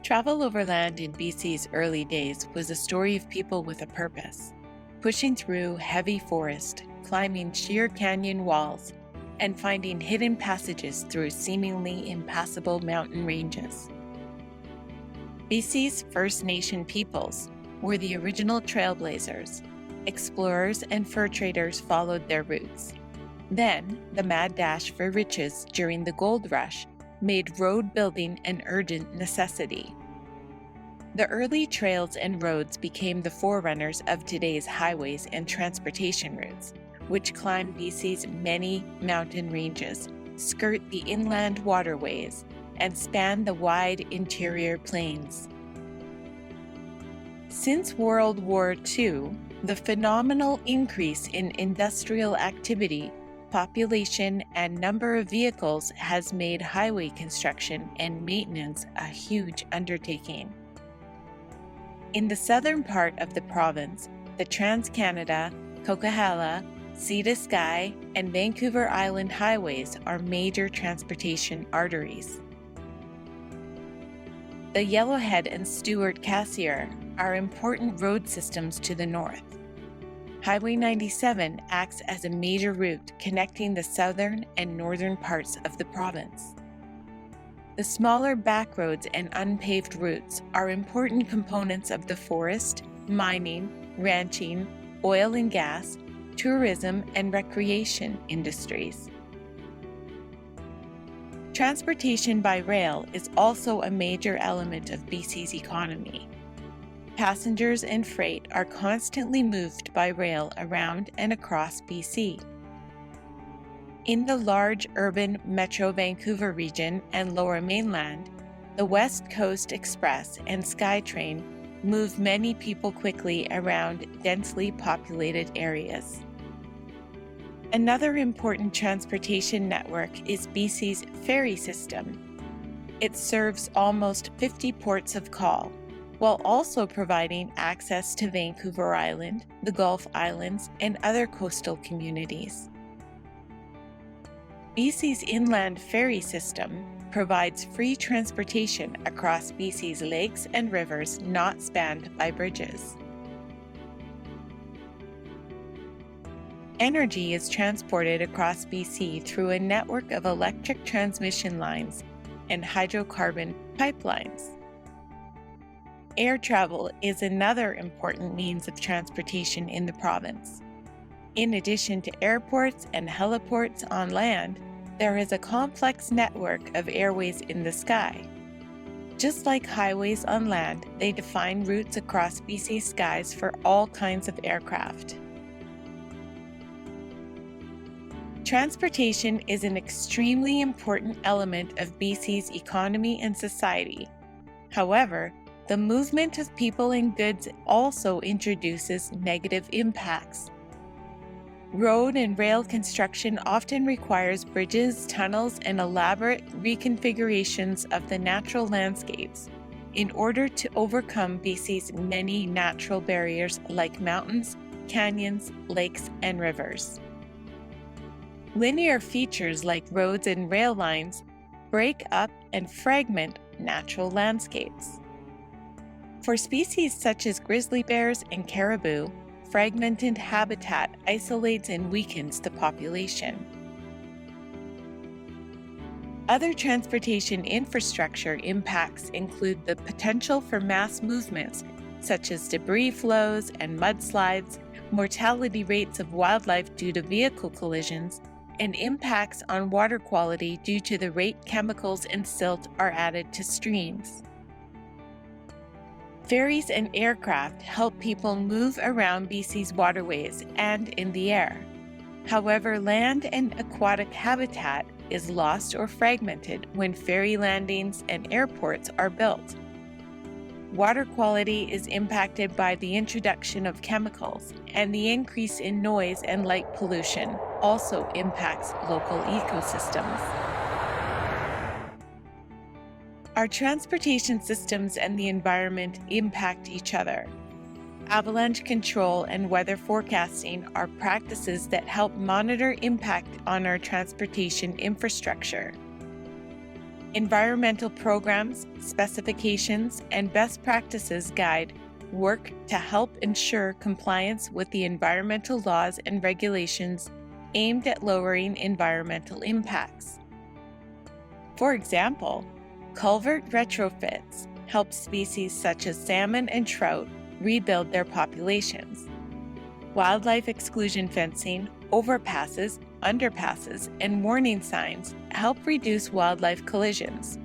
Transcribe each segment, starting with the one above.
Travel overland in BC's early days was a story of people with a purpose, pushing through heavy forest, climbing sheer canyon walls, and finding hidden passages through seemingly impassable mountain ranges. BC's First Nation peoples were the original trailblazers. Explorers and fur traders followed their routes. Then, the mad dash for riches during the gold rush made road building an urgent necessity. The early trails and roads became the forerunners of today's highways and transportation routes, which climb BC's many mountain ranges, skirt the inland waterways, and span the wide interior plains. Since World War II, the phenomenal increase in industrial activity, population, and number of vehicles has made highway construction and maintenance a huge undertaking. In the southern part of the province, the Trans-Canada, Coquihalla, Sea to Sky, and Vancouver Island highways are major transportation arteries. The Yellowhead and Stewart-Cassiar are important road systems to the north. Highway 97 acts as a major route connecting the southern and northern parts of the province. The smaller backroads and unpaved routes are important components of the forest, mining, ranching, oil and gas, tourism, and recreation industries. Transportation by rail is also a major element of BC's economy. Passengers and freight are constantly moved by rail around and across BC. In the large urban Metro Vancouver region and Lower Mainland, the West Coast Express and SkyTrain move many people quickly around densely populated areas. Another important transportation network is BC's Ferry System. It serves almost 50 ports of call, while also providing access to Vancouver Island, the Gulf Islands, and other coastal communities. BC's Inland Ferry System provides free transportation across BC's lakes and rivers not spanned by bridges. Energy is transported across BC through a network of electric transmission lines and hydrocarbon pipelines. Air travel is another important means of transportation in the province. In addition to airports and heliports on land, there is a complex network of airways in the sky. Just like highways on land, they define routes across BC's skies for all kinds of aircraft. Transportation is an extremely important element of BC's economy and society. However, the movement of people and goods also introduces negative impacts. Road and rail construction often requires bridges, tunnels, and elaborate reconfigurations of the natural landscapes in order to overcome BC's many natural barriers like mountains, canyons, lakes, and rivers. Linear features like roads and rail lines break up and fragment natural landscapes. For species such as grizzly bears and caribou, fragmented habitat isolates and weakens the population. Other transportation infrastructure impacts include the potential for mass movements such as debris flows and mudslides, mortality rates of wildlife due to vehicle collisions, and impacts on water quality due to the rate chemicals and silt are added to streams. Ferries and aircraft help people move around BC's waterways and in the air. However, land and aquatic habitat is lost or fragmented when ferry landings and airports are built. Water quality is impacted by the introduction of chemicals, and the increase in noise and light pollution also impacts local ecosystems. Our transportation systems and the environment impact each other. Avalanche control and weather forecasting are practices that help monitor impact on our transportation infrastructure. Environmental programs, specifications, and best practices guide work to help ensure compliance with the environmental laws and regulations aimed at lowering environmental impacts. For example, culvert retrofits help species such as salmon and trout rebuild their populations. Wildlife exclusion fencing, overpasses, underpasses, and warning signs help reduce wildlife collisions.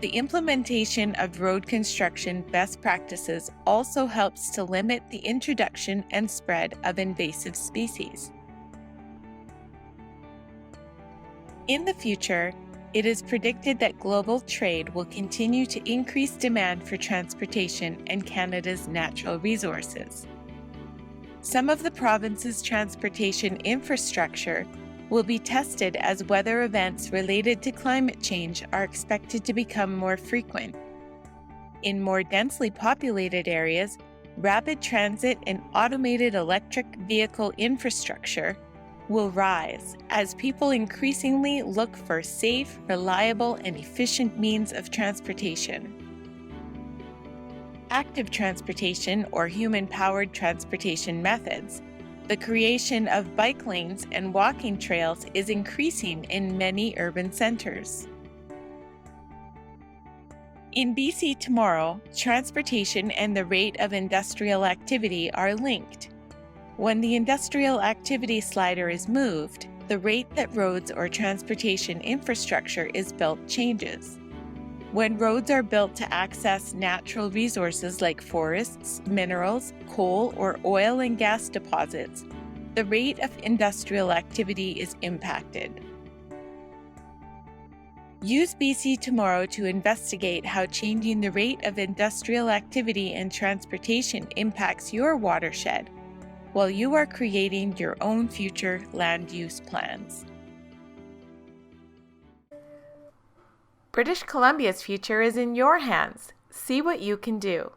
The implementation of road construction best practices also helps to limit the introduction and spread of invasive species. In the future, it is predicted that global trade will continue to increase demand for transportation and Canada's natural resources. Some of the province's transportation infrastructure will be tested as weather events related to climate change are expected to become more frequent. In more densely populated areas, rapid transit and automated electric vehicle infrastructure will rise as people increasingly look for safe, reliable, and efficient means of transportation. Active transportation or human-powered transportation methods. The creation of bike lanes and walking trails is increasing in many urban centers. In BC tomorrow, transportation and the rate of industrial activity are linked. When the industrial activity slider is moved, the rate that roads or transportation infrastructure is built changes. When roads are built to access natural resources like forests, minerals, coal, or oil and gas deposits, the rate of industrial activity is impacted. Use BC Tomorrow to investigate how changing the rate of industrial activity and transportation impacts your watershed, while you are creating your own future land use plans. British Columbia's future is in your hands. See what you can do.